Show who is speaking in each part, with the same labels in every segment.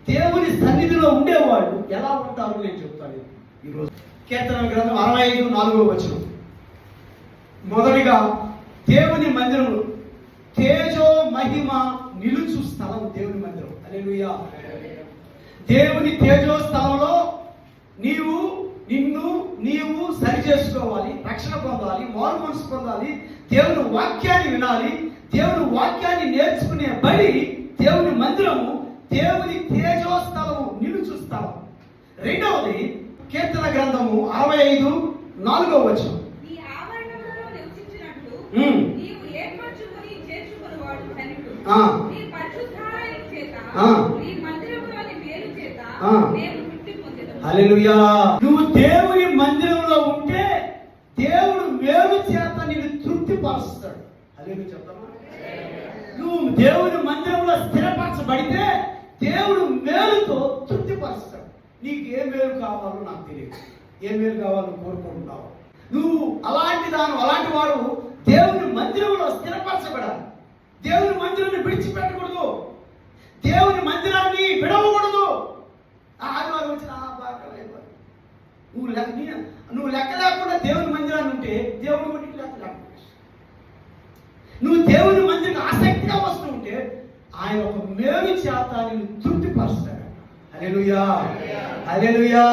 Speaker 1: దేవుని సన్నిధిలో ఉండేవాళ్ళు ఎలా ఉంటారో నేను చెప్తాను ఈరోజు. కీర్తన గ్రంథం 65:4 మొదటిగా దేవుని మందిరంలో తేజో మహిమ నిలుచు స్థలం దేవుని మందిరం. హల్లెలూయా. దేవుని తేజో స్థలంలో నీవు సరి చేసుకోవాలి, రక్షణ పొందాలి, మారు మనసు పొందాలి, దేవుని వాక్యాన్ని వినాలి, దేవుని వాక్యాన్ని నేర్చుకునే బడి దేవుని మందిరము, దేవుని తేజో స్థలము, నిలుచు స్థలం. రెండవది కీర్తన గ్రంథము 65:4 హల్లెలూయా. నువ్వు దేవుని మందిరంలో ఉంటే దేవుడు మేలు చేత నిన్ను తృప్తిపరుస్తాడు. హల్లెలూయా చెప్తామా? నువ్వు దేవుని మందిరంలో స్థిరపరచబడితే దేవుడు మేలుతో తృప్తిపరుస్తాడు. నీకు ఏ మేలు కావాలో నాకు తెలియదు, ఏ మేలు కావాలో కోరుకుంటున్నావు. నువ్వు అలాంటి వాడు దేవుని మందిరంలో స్థిరపరచబడాలి. దేవుని మందిరాన్ని విడిచిపెట్టకూడదు, దేవుని మందిరాన్ని విడవకూడదు. ఆదివారం వచ్చిన నువ్వు లెక్క లేకుండా దేవుని మందిరాన్ని ఉంటే దేవుని గుడికి లెక్క లేకుండా, నువ్వు దేవుని మందిరానికి ఆసక్తిగా వస్తూ ఉంటే ఆయన ఒక మేలు చేత నిన్ను తృప్తిపరుస్తాడు. హల్లెలూయా, హల్లెలూయా.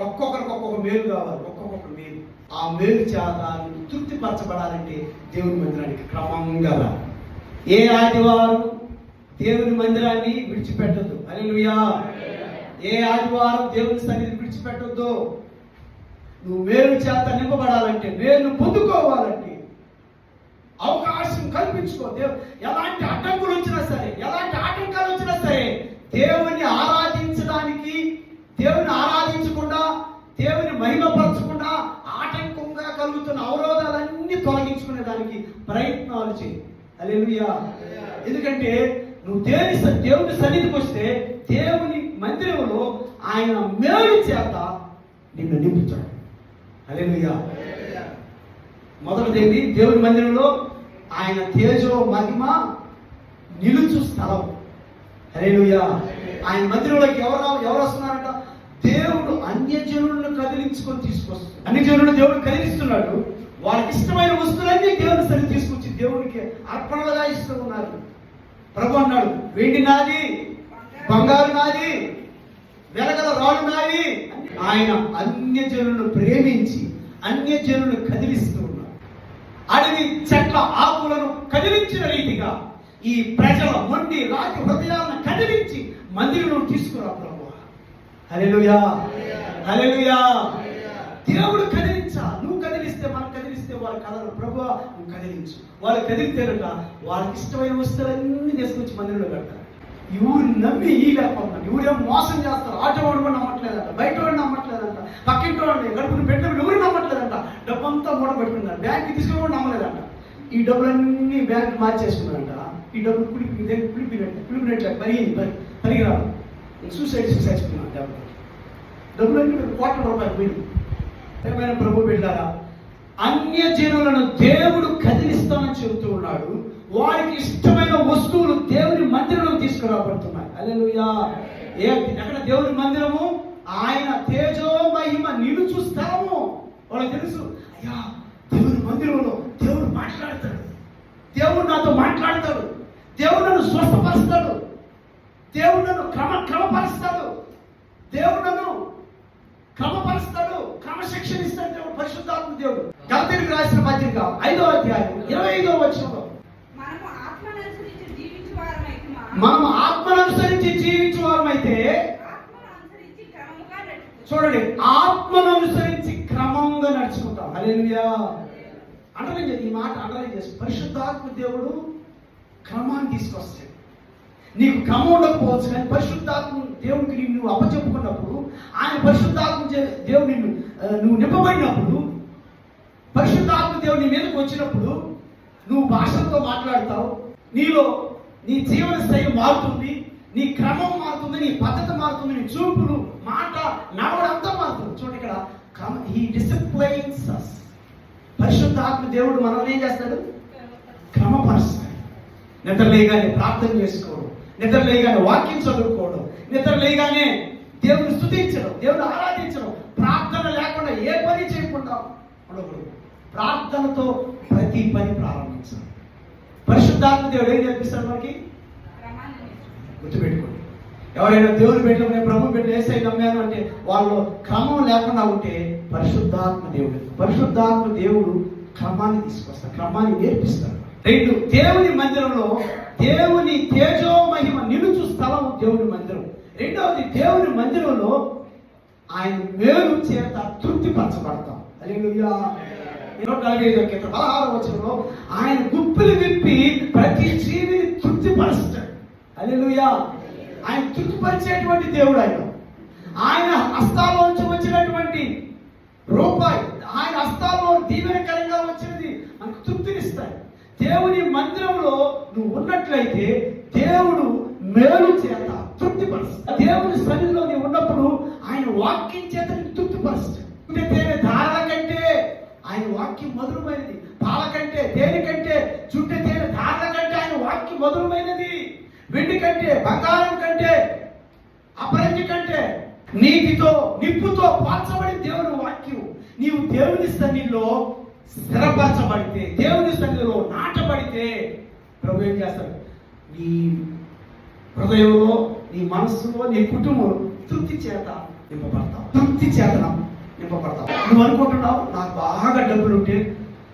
Speaker 1: ఒక్కొక్కరికి ఒక్కొక్క మేలు కావాలి, ఒక్కొక్క మేలు. ఆ మేలు చేత నిన్ను తృప్తిపరచబడాలంటే దేవుని మందిరానికి క్రమంగా ఏ ఆదివారం దేవుని మందిరాన్ని విడిచిపెట్టద్దు. హల్లెలూయా. ఏ ఆదివారం దేవుని సన్నిధిని విడిచిపెట్టొద్దు. నువ్వు మేలు చేత నింపబడాలంటే, మేలు పొందుకోవాలంటే అవకాశం కల్పించుకో. ఎలాంటి అడ్డంకులు వచ్చినా సరే, ఎలాంటి ఆటంకాలు వచ్చినా సరే, దేవుని ఆరాధించడానికి, దేవుని ఆరాధించకుండా, దేవుని మహిమపరచకుండా ఆటంకంగా కలుగుతున్న అవరోధాలన్నీ తొలగించుకునే దానికి ప్రయత్నాలు చేయి. హల్లెలూయా. ఎందుకంటే నువ్వు దేవుని సన్నిధికి వస్తే దేవుని మందిరంలో ఆయన మేలు చేత నిన్ను నింపుతాడు. హల్లెలూయా. మొదటిది దేవుని మందిరంలో ఆయన తేజో మహిమ నిలుచు స్థలం. హల్లెలూయా. ఆయన మందిరంలోకి ఎవరు వస్తున్నారంట? దేవుడు అన్యజనులను కదిలించుకొని తీసుకొస్తాడు. అన్యజనులను దేవుడు కదిలిస్తున్నాడు. వాళ్ళకి ఇష్టమైన వస్తువులన్నీ దేవుని సన్నిధి తీసుకొచ్చి దేవునికి అర్పణలుగా ఇస్తూ ఉన్నారు. ప్రభు అన్నాడు, వెండి నాది, బంగారు నాది, వెలగల రాడు నాది. ఆయన అన్యజనులను ప్రేమించి అన్యజనులను కదిలిస్తూ ఉన్నాడు. అడవి చెట్ల ఆకులను కదిలించిన రీతిగా ఈ ప్రజల మొండి రాతి హృదయాలను కదిలించి మందిరంలో తీసుకురా ప్రభు. హల్లెలూయా, హల్లెలూయా. దేవుడు కదిలించాలి. నువ్వు కదిలిస్తే, మనం కదిలిస్తే వాళ్ళు కదలరు. ప్రభు నువ్వు కదిలించు. వాళ్ళు కదిలితేనట వాళ్ళకి ఇష్టమైన వస్తువులన్నీ తీసుకొచ్చి మందిరంలో పెడతారు. ఎవరు నమ్మి ఈ లేకుండా, ఎవరేమో మోసం చేస్తారు. ఆటో వాడు కూడా నమ్మట్లేదంట, బయట వాడు నమ్మట్లేదంట, పక్కింటి వాడిని గడుపుని పెట్టినప్పుడు ఎవరు నమ్మట్లేదంట. డబ్బంతా మూట పెట్టుకున్నారు, బ్యాంక్కి తీసుకుని కూడా నమ్మలేదంట. ఈ డబ్బులన్నీ బ్యాంక్ మార్చేసుకున్నారంట. ఈ డబ్బులు కులిపినట్లే పరిగిరాలు సూసైడ్ చేసుకున్నాను. డబ్బులన్నీ ₹1,00,00,000 పోయింది. ఏమైనా ప్రభు బిడ్డలారా, అన్యజనులను దేవుడు కదిలిస్తామని చెబుతూ ఉన్నాడు. వారికి ఇష్టమైన వస్తువులు దేవుని మందిరంలో తీసుకురాబడుతున్నాయి. హల్లెలూయా. ఎక్కడ దేవుని మందిరము? ఆయన తేజో మహిమ నిలుచు స్థలము. వాళ్ళకి తెలుసు, అయ్యా దేవుని మందిరంలో దేవుడు మాట్లాడతాడు, దేవుడు నాతో మాట్లాడతాడు, దేవుడు నన్ను స్వస్థపరుస్తాడు, దేవుడు నన్ను క్రమపరుస్తాడు, దేవుడు నన్ను క్రమపరుస్తాడు, క్రమశిక్షణ ఇస్తాడు దేవుడు, పరిశుద్ధాత్మ దేవుడు. గలతీయులకు రాసిన పత్రిక 5వ అధ్యాయం 25వ వచనంలో మనం ఆత్మను అనుసరించి జీవించే వారమైతే, చూడండి, ఆత్మను అనుసరించి క్రమంగా నడుచుకుంటాం. హల్లెలూయా. అండర్లైన్ చేసి, ఈ మాట అండర్లైన్ చేసి, పరిశుద్ధాత్మ దేవుడు క్రమాన్ని తీసుకొస్తాడు. నీకు క్రమం ఉండకపోవచ్చు, కానీ పరిశుద్ధాత్మ దేవుడికి నువ్వు అప్పచెప్పుకున్నప్పుడు, ఆయన పరిశుద్ధాత్మ దేవుడు నువ్వు నింపబడినప్పుడు, పరిశుద్ధాత్మ దేవుడు నీ మీదకి వచ్చినప్పుడు నువ్వు భాషలతో మాట్లాడతావు. నీలో నీ జీవన స్థైలి మారుతుంది, నీ క్రమం మారుతుంది, నీ పద్ధతి మారుతుంది, నీ చూపులు, మాట, నడవడంతా మారుతుంది. చూడండి ఇక్కడ, హీ డిసిప్లైన్స్ us. పరిశుద్ధాత్మ దేవుడు మనల్ని ఏం చేస్తాడు? క్రమపరుస్తాడు. నిద్రలేయగానే ప్రార్థన చేసుకోవడం, నిద్రలేయగానే వాక్యం చదువుకోవడం, నిద్ర లేగానే దేవుని స్తుతించడం, దేవుని ఆరాధించడం, ప్రార్థన లేకుండా ఏ పని చేయకుండా ఉండకూడదు. ప్రార్థనతో ప్రతి పని ప్రారంభించాలి. పరిశుద్ధాత్మ దేవుడు ఏం నేర్పిస్తాడు మనకి? గుర్తుపెట్టుకోండి. ఎవరైనా దేవుని బిడ్డలు, నేను ప్రభు బిడ్డలు యేసయ్య నమ్మాను అంటే వాళ్ళు క్రమం లేకుండా ఉంటే పరిశుద్ధాత్మ దేవుడు క్రమాన్ని తీసుకొస్తాడు, క్రమాన్ని నేర్పిస్తాడు. 2, దేవుని మందిరంలో దేవుని తేజో మహిమ నిలుచు స్థలం దేవుని మందిరం. 2వది, దేవుని మందిరంలో ఆయన మేలు చేత తృప్తిపరచబడతాం. హల్లెలూయా. 145 వచనంలో ఆయన గుప్పిలు విప్పి ప్రతి జీవిని తృప్తిపరుస్తాడు. హల్లెలూయా. ఆయన తృప్తిపరిచేటువంటి దేవుడు. ఆయన హస్తాల్లోంచి వచ్చినటువంటి రూపాయి, ఆయన హస్తాల్లో దీవెనకరంగా వచ్చినది మనకు తృప్తినిస్తాయి. దేవుని మందిరంలో నువ్వు ఉన్నట్లయితే దేవుడు మేలు చేత తృప్తిపరుస్తాడు. దేవుని సన్నిధిలో నీవు ఉన్నప్పుడు ఆయన వాక్యం చేత తృప్తిపరుస్తాడు. తేనె ధారల కంటే ఆయన వాక్యం మధురమైనది. పాల కంటే, తేనె కంటే, చుట్టూ తేనె ధారల కంటే ఆయన వాక్యం మధురమైనది. వెండి కంటే, బంగారం కంటే, అపరంజి కంటే, నీటితో నిప్పుతో పాల్చబడి దేవుని వాక్యం. నీవు దేవుని సన్నిధిలో స్థిరపరచబడితే, దేవుని సన్నిధిలో నాటబడితే ప్రభు ఏం చేస్తాడు? నీ హృదయంలో, నీ మనస్సులో, నీ కుటుంబంలో తృప్తి చేత నింపబడతావు. నువ్వు అనుకుంటున్నావు, నాకు బాగా డబ్బులు ఉంటే,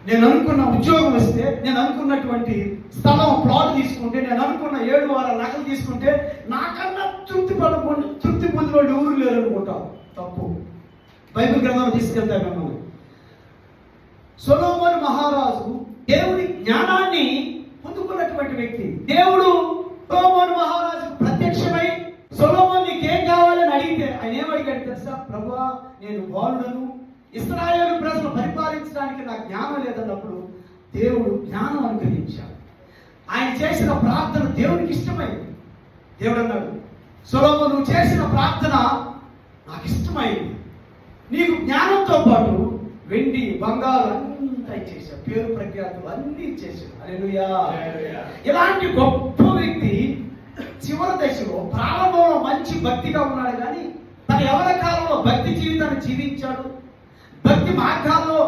Speaker 1: నేను అనుకున్న ఉద్యోగం వస్తే, నేను అనుకున్నటువంటి స్థలం ప్లాట్ తీసుకుంటే, నేను అనుకున్న 7 వారాల నగలు తీసుకుంటే నాకన్నా తృప్తి పొందిన వాళ్ళు ఎవరు లేరు అనుకుంటావు. తప్పు. బైబిల్ గ్రంథంలో తీసుకెళ్తాను మిమ్మల్ని. సొలొమోను మహారాజు దేవుని జ్ఞానాన్ని పొందుకున్నటువంటి వ్యక్తి. దేవుడు సొలొమోను మహారాజుకు ప్రత్యక్షమై సొలొమోను నీకేం కావాలని అడిగితే ఆయన ఏమడిగాడు తెలుసా? ప్రభువా, నేను బాలుడను, ఇశ్రాయేలు ప్రజలు పరిపాలించడానికి నాకు జ్ఞానం లేదన్నప్పుడు దేవుడు జ్ఞానం అనుగ్రహించాడు. ఆయన చేసిన ప్రార్థన దేవునికి ఇష్టమైంది. దేవుడు అన్నాడు, సొలొమోను నువ్వు చేసిన ప్రార్థన నాకు ఇష్టమైంది. నీకు జ్ఞానంతో పాటు వెండి, బంగారం అంతా ఇచ్చేసాడు, పేరు ప్రఖ్యాతులు అన్ని ఇచ్చేసాడు. హల్లెలూయా. ఇలాంటి గొప్ప వ్యక్తి చివరి దశలో, ప్రారంభంలో మంచి భక్తిగా ఉన్నాడు, కానీ తన యవన కాలంలో భక్తి జీవితాన్ని జీవించాడు, భక్తి మార్గాల్లో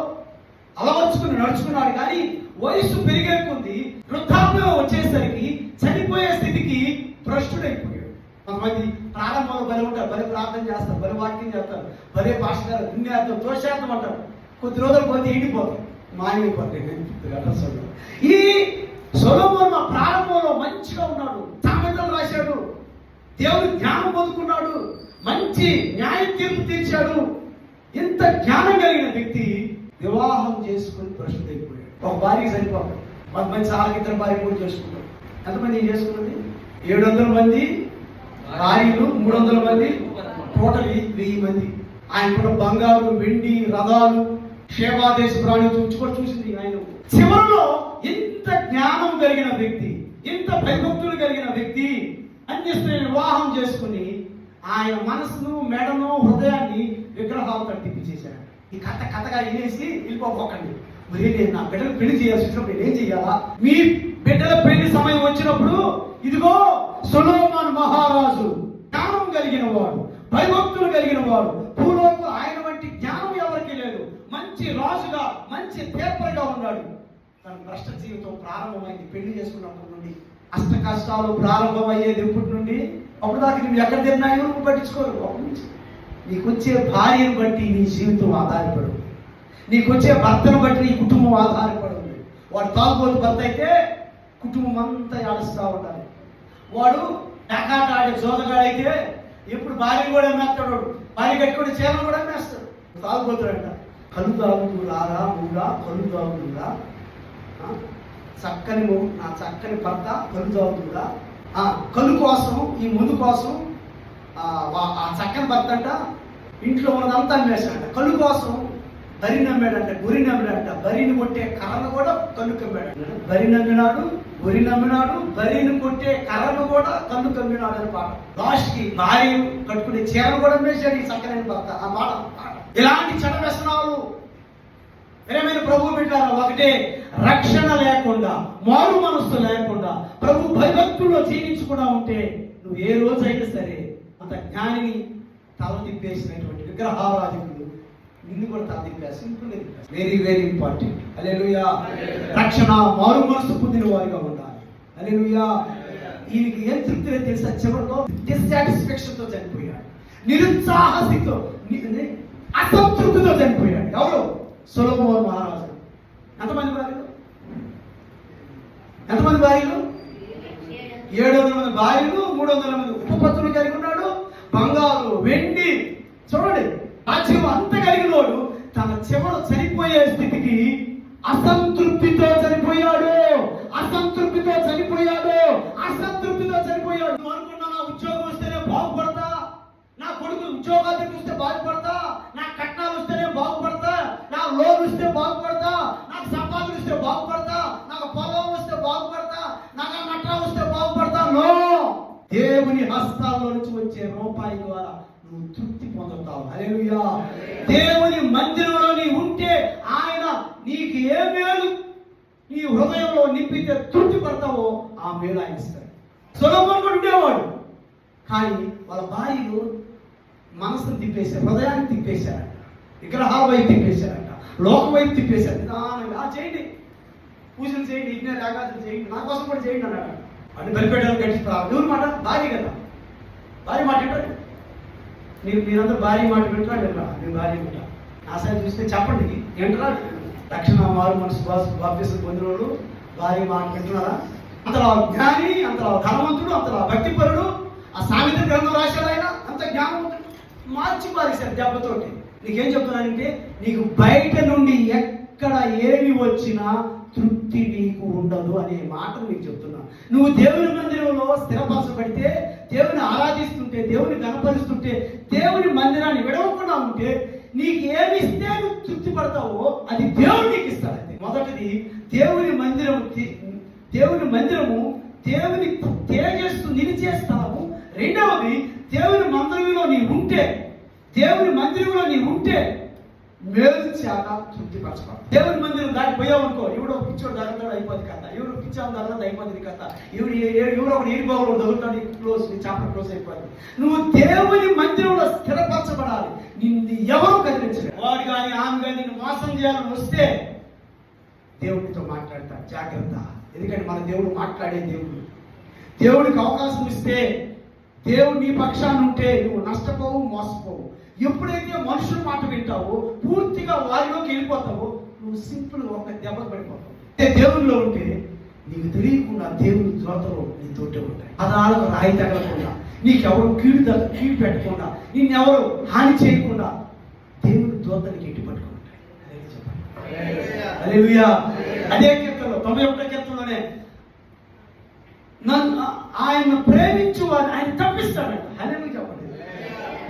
Speaker 1: అలవర్చుకుని నడుచుకున్నాడు. కానీ వయసు పెరిగే కొద్ది వృద్ధాప్యం వచ్చేసరికి చనిపోయే స్థితికి భ్రష్టుడైపోయాడు. కొంతమంది ప్రారంభంలో బలి ఉంటారు, బలి ప్రార్థన చేస్తారు, బలి వాక్యం చేస్తారు, బలి భాషగారు దున్యార్థం దోషార్థం అంటారు. కొద్ది రోజులు పోతే ఎండిపోతారు, మాయమైపోతాయి. ఈ సొలొమోను ప్రారంభంలో మంచిగా ఉన్నాడు, సామెతలు రాశాడు, దేవుడు జ్ఞానం పొందుకున్నాడు, మంచి న్యాయ తీర్పు తీర్చాడు. ఇంత జ్ఞానం కలిగిన వ్యక్తి వివాహం చేసుకుని భ్రష్టుడైపోయాడు. ఒక భార్య సరిపోదు. కొంతమంది చాలా 2 భార్య కూడా చేసుకుంటారు. ఎంతమంది చేసుకున్నది? 700 మంది భార్యలు, 300 మంది, టోటల్ 1000 మంది. ఆయన కూడా బంగారు, వెండి, రథాలు, షేబాదేశ ప్రాణి చూసింది ఆయన. చివరిలో ఇంత జ్ఞానం కలిగిన వ్యక్తి, ఇంత భయభక్తులు కలిగిన వ్యక్తి అన్య స్త్రీని వివాహం చేసుకుని ఆయన మనసును, మెడను, హృదయాన్ని విగ్రహాలతో తిప్పిచేశాడు. ఈ కథగా వినేసి వెళ్ళిపోకండి. మరి నేను నా బిడ్డలు పెళ్లి చేయాల్సి వచ్చినప్పుడు నేనేం చెయ్యాలా? మీ బిడ్డల పెళ్లి సమయం వచ్చినప్పుడు ఇదిగో సొలొమోను మహారాజు జ్ఞానం కలిగిన వాడు, భయభక్తులు కలిగిన వాడు. పూర్వపు ఆయన వంటి జ్ఞానం ఎవరికి లేదు. మంచి రాజుగా, మంచి పేపర్గా ఉన్నాడు. తన భ్రష్ట జీవితం ప్రారంభమైంది పెళ్లి చేసుకున్నప్పటి నుండి. అష్ట కష్టాలు ప్రారంభమయ్యేది ఎప్పటి నుండి? అప్పుడు దాకా నువ్వు ఎక్కడ తిన్నాయో నువ్వు పట్టించుకోరు. నీకు వచ్చే భార్యను బట్టి నీ జీవితం ఆధారపడు, నీకు వచ్చే భర్తను బట్టి నీ కుటుంబం ఆధారపడుతుంది. వాడు తాగుబోతు భర్త అయితే కుటుంబం అంతా ఏడుస్తూ ఉండాలి. వాడు డకాట ఆడే జోదగాడైతే ఎప్పుడు భార్య కూడా అమ్మేస్తాడు, భార్య కట్టుకుంటే చీరలు కూడా అమ్మేస్తాడు. తాగుబోతాడంట. కళ్ళు తాగుతూ రారా మూడా, కళ్ళు తాగుతుందా, నా చక్కని భర్త కళ్ళు తాగుతుందా, కళ్ళు కోసం, ఈ ముందు కోసం ఆ చక్కని భర్త అంట ఇంట్లో ఉన్నదంతా అమ్మేశాడంట. కళ్ళు కోసం బరిని నమ్మాడంట, గురి నమ్మాడంట. బరిని కొట్టే కర్రను కూడా కళ్ళు కమ్మాడంట. బరి నమ్మినాడు, గురి నమ్మినాడు, బరిని కొట్టే కర్రను కూడా కళ్ళు కమ్మినాడు అని పాట. లాస్ట్కి భార్య కట్టుకునే చీరను కూడా అమ్మేశాడు ఈ చక్కని భర్త. ఆ మాట. ఇలాంటి చెడ వ్యసనాలు ప్రేమైన ప్రభు బిడ్డారా, ఒకటే రక్షణ లేకుండా, మారు మనస్సు లేకుండా, ప్రభు భయభక్తుల్లో జీవించకుండా ఉంటే నువ్వు ఏ రోజైనా సరే అంత జ్ఞానిని తల తిప్పేసినటువంటి విగ్రహారాధికులు నిన్ను కూడా తల తిప్పేసి సింపుల్గా తిప్పేసి. Very very important. హల్లెలూయా. రక్షణ మారు మనసు పొందిన వారిగా ఉండాలి. హల్లెలూయా. ఈయనకి ఏం తృప్తి తెలుసా? చివరిలో డిస్సాటిస్ఫాక్షన్ తో చనిపోయాడు, నిరుత్సాహంతో, అసంతృప్తితో చనిపోయాడు. ఎవరు? సొలొమోను మహారాజు. ఎంతమంది భార్యలు? 700 మంది భార్యలు, 300 మంది ఉపపత్తులు కలిగి ఉన్నాడు. బంగారు, వెండి, చూడండి రాజ్యం అంతా కలిగినోడు తన చివరు చనిపోయే స్థితికి అసంతృప్తితో చనిపోయాడు. నువ్వు అనుకున్నా నా ఉద్యోగం వస్తేనే బాగుపడతా, నా కొడుకు ఉద్యోగాలు తెప్పిస్తే బాగుపడతా, నా కట్నాలు వస్తేనే బాగుపడతా, నా లోన్ వస్తే బాగుపడతా, నాకు సంపాదన వస్తే బాగుపడతా, నాకు పొలం వస్తే బాగుపడతా, నాకు నట్రా వస్తే బాగుపడతా. నో, దేవుని హస్తాల్లో నుంచి వచ్చే రూపాయి ద్వారా నువ్వు తృప్తి పొందుతావు. హల్లెలూయా. దేవుని మందిరంలో నీ ఉంటే ఆయన నీకు ఏ మేలు నీ హృదయంలో నింపితే తృప్తి పడతావో ఆ మేలు ఆయన ఇస్తాడు. సొలొమోను కూడా ఉండేవాడు, కానీ వాళ్ళ భార్యలు మనసును తిప్పేశారు, హృదయాన్ని తిప్పేశారంట, విగ్రహాల వైపు తిప్పేశారంట, లోకం వైపు తిప్పేశారు. చేయండి, పూజలు చేయండి, యజ్ఞ యాగాదులు చేయండి, నా కోసం కూడా చేయండి అన్నాడు. వాడిని బలిపేటలు కట్టిస్తారు. ఎవరి మాట? భార్య కదా. భార్య మాట వింటాడు. మీరందరూ భార్య మాట వింటారా? వింటారా? నేను భార్య వింటా. నా సైడ్ చూస్తే చెప్పండి వింటారా? రక్షణ మారు మనసు బాప్తిసం పొందినోడు భార్య మాట వింటున్నారా? అంతలా జ్ఞాని, అంతలా ధనవంతుడు, అంతలా భక్తిపరుడు, ఆ సామెత గ్రంథం రాశాడు ఆయన. అంత జ్ఞానవంతుడు మార్చి పారేశారు దెబ్బతోటి. నీకేం చెప్తున్నానంటే, నీకు బయట నుండి ఎక్కడ ఏమి వచ్చినా తృప్తి నీకు ఉండదు అనే మాటలు నీకు చెప్తున్నా. నువ్వు దేవుని మందిరంలో స్థిరపరచబడితే, దేవుని ఆరాధిస్తుంటే, దేవుని గణపరుస్తుంటే, దేవుని మందిరాన్ని విడవకుండా ఉంటే, నీకు ఏమి ఇస్తే నువ్వు తృప్తి పడతావో అది దేవుడు నీకు ఇస్తాడు. మొదటిది దేవుని మందిరము, దేవుని తేజస్సు నిలిచే స్థలము. రెండవది దేవుని మందిరంలో నీ ఉంటే మేలు చేత తృప్తి పరచుకోవాలి. దేవుని మందిరం దాటిపోయావనుకో, ఎవడో పిచ్చోడు దాగుతాడు అయిపోతుంది కదా, ఎవడో పిచ్చాము దాగుతాడు అయిపోతుంది కదా, ఎవడో ఒక ఏడుబాబులో దొరుకుతాడు, నీ చాపల క్లోజ్ అయిపోతుంది. నువ్వు దేవుని మందిరంలో స్థిరపరచబడాలి. నిన్ను ఎవరు కదిలించలేదు. వాడు కానీ ఆమె కానీ నిన్ను మోసం చేయాలని వస్తే దేవుడితో మాట్లాడతాడు. జాగ్రత్త. ఎందుకంటే మన దేవుడు మాట్లాడే దేవుడు. దేవుడికి అవకాశం ఇస్తే, దేవుడు నీ పక్షాన్ని ఉంటే నువ్వు నష్టపోవు, మోసపోవు. ఎప్పుడైతే మనుషుల మాట వింటావో, పూర్తిగా వారిలోకి వెళ్ళిపోతావో, నువ్వు సింపుల్ ఒక దెబ్బ పడిపోతావు. దేవునిలో ఉంటే నీకు తెలియకుండా దేవుని దోతలు నీ తోటే ఉంటాయి. పదాలకు రాయి తగలకుండా, నీకెవరు కీడు పెట్టకుండా, నిన్నెవరు హాని చేయకుండా దేవుని దోతలకి ఎట్టి పట్టుకుంటాయి. హల్లెలూయా. అదే కీర్తనలో 91వ కీర్తనలోనే ఆయన ప్రేమించు వారిని ఆయన తప్పిస్తాడంట. హల్లెలూయా చెప్పండి.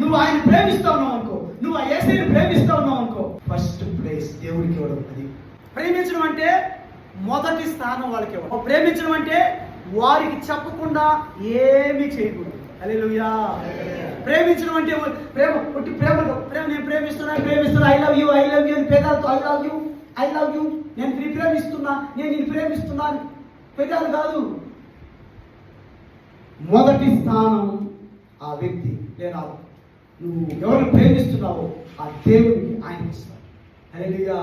Speaker 1: నువ్వు ఆయన ప్రేమిస్తా ఉన్నావు అనుకో, నువ్వు ఆ యేసుని ప్రేమిస్తా ఉన్నావు అనుకో, ఫస్ట్ ప్లేస్ దేవుడికి ఇవ్వడం. అది ప్రేమించడం అంటే మొదటి స్థానం వాళ్ళకి ఇవ్వడం. ప్రేమించడం అంటే వారికి చెప్పకుండా ఏమీ చేయకూడదు. హల్లెలూయా. ప్రేమించడం అంటే ప్రేమ నేను ప్రేమిస్తున్నా, ఐ లవ్ యూ పెదాలతో ఐ లవ్ యూ నేను నిన్ను ప్రేమిస్తున్నా పెదాలు కాదు. మొదటి స్థానం ఆ వ్యక్తి లేదా నువ్వు ఎవరిని ప్రేమిస్తున్నావో ఆ దేవుడికి ఆయన ఇస్తాడు. హల్లెలూయా.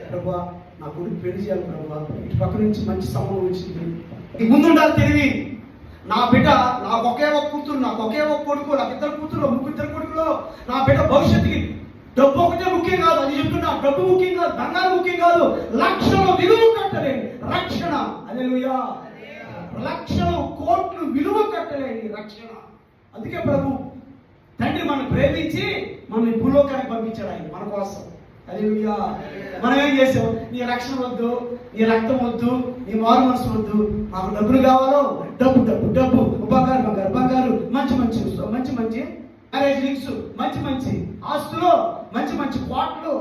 Speaker 1: ప్రభువా, నా కొడుకు పెళ్లి చేయాలి ప్రభువా, ఇటు పక్క నుంచి మంచి సంబంధం వచ్చింది, నీ ముందుండాలి తెలివి. నా బిడ్డ, నాకు ఒకే ఒక కూతురు, నాకు ఒకే ఒక కొడుకు, నాకు 2 కూతురు, 3 కొడుకులు, నా బిడ్డ భవిష్యత్తుకి డబ్బు ఒకటే ముఖ్యం కాదు. అది చెప్తున్నా, డబ్బు ముఖ్యం కాదు, బంగారం ముఖ్యం కాదు, లక్షల విలువ కట్టలేని రక్షణ. హల్లెలూయా. లక్షలు కోట్లు విలువ కట్టలేని రక్షణ. అందుకే ప్రభు తండ్రి మనం ప్రేమించి మనం ఈ భూలోకానికి పంపించాడు ఆయన మన కోసం. హల్లెలూయా. మనం ఏం చేసాం? నీ రక్షణ వద్దు, నీ రక్తం వద్దు, నీ మారు మనసు వద్దు, మాకు డబ్బులు కావాలో డబ్బు, బంగారు, మంచి మ్యారేజ్ లింక్స్, మంచి ఆస్తులు, మంచి కోట్లు,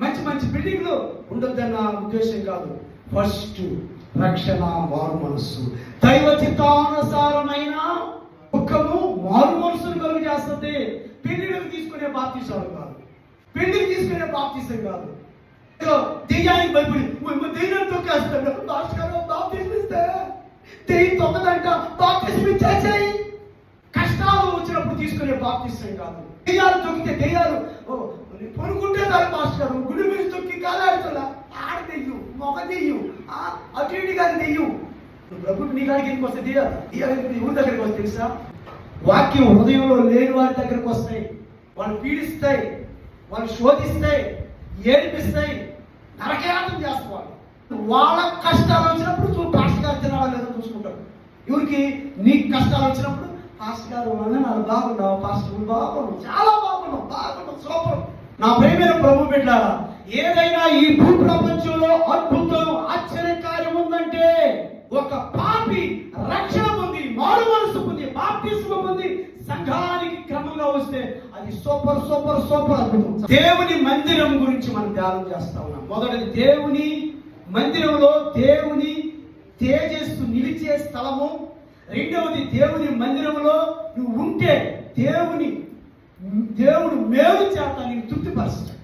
Speaker 1: మంచి బిల్డింగ్లు ఉండొద్దన్న ఉద్దేశం కాదు. ఫస్ట్ రక్షణ, మారు మనస్సు, దైవ చిత్తానుసారమైన దుఃఖము మారు మనసును కలుగు చేస్తుంది. పెళ్లికి తీసుకునే బాప్తిసాలు కాదు, పెళ్లికి తీసుకునే బాప్తిసం కాదు. దెయ్యానికి భయపడి దెయ్యం తొక్కేస్తాడు. బాప్తిసం ఇస్తే దెయ్యం తొక్కదంట, బాప్తిసం ఇచ్చేసాయి. కష్టం కష్టాలు వచ్చినప్పుడు తీసుకునే బాప్తిసం కాదు. దెయ్యాలు తొక్కితే దెయ్యాలు పనుకుంటే చాలు మాస్టర్ గారు, గుడి మీద తొక్కి కాలాడుతున్నా ఆడ దెయ్యం, మొగ దెయ్యం, అటు ఇటు కానీ దెయ్యం. ప్రభుత్వం నీ కాడికి ఎందుకు వస్తే దెయ్యాలు ఊరి దగ్గరికి వస్తే తెలుసా? వాక్యం హృదయంలో లేని వారి దగ్గరకు వస్తాయి, వాళ్ళు పీడిస్తాయి, వాళ్ళు శోధిస్తాయి, ఏడిపిస్తాయి, నరకయాతం చేస్తారు. వాళ్ళ కష్టాలు వచ్చినప్పుడు పాస్టర్ గారు తినాలా లేదో చూసుకుంటారు. ఎవరికి? నీకు కష్టాలు వచ్చినప్పుడు పాస్టర్ గారు నాకు బాగున్నావు, పాస్టర్ బాగున్నావు, చాలా బాగున్నావు, సూపర్. నా ప్రేమైన ప్రభు బిడ్డలారా, ఏదైనా ఈ భూ ప్రపంచంలో అద్భుతం ఆశ్చర్యకార్యం ఉందంటే ఒక పాపి రక్షణ పొంది, మారు మనసు పొంది, బాప్తిస్మ పొంది సంఘానికి క్రమంగా వస్తే అది సూపర్ సూపర్ సూపర్ అద్భుతం. దేవుని మందిరం గురించి మనం ధ్యానం చేస్తా ఉన్నాం. మొదటిది దేవుని మందిరంలో దేవుని తేజస్సు నిలిచే స్థలము. రెండవది దేవుని మందిరంలో నువ్వు ఉంటే దేవుడు మేలు చేత నేను తృప్తిపరుస్తాడు.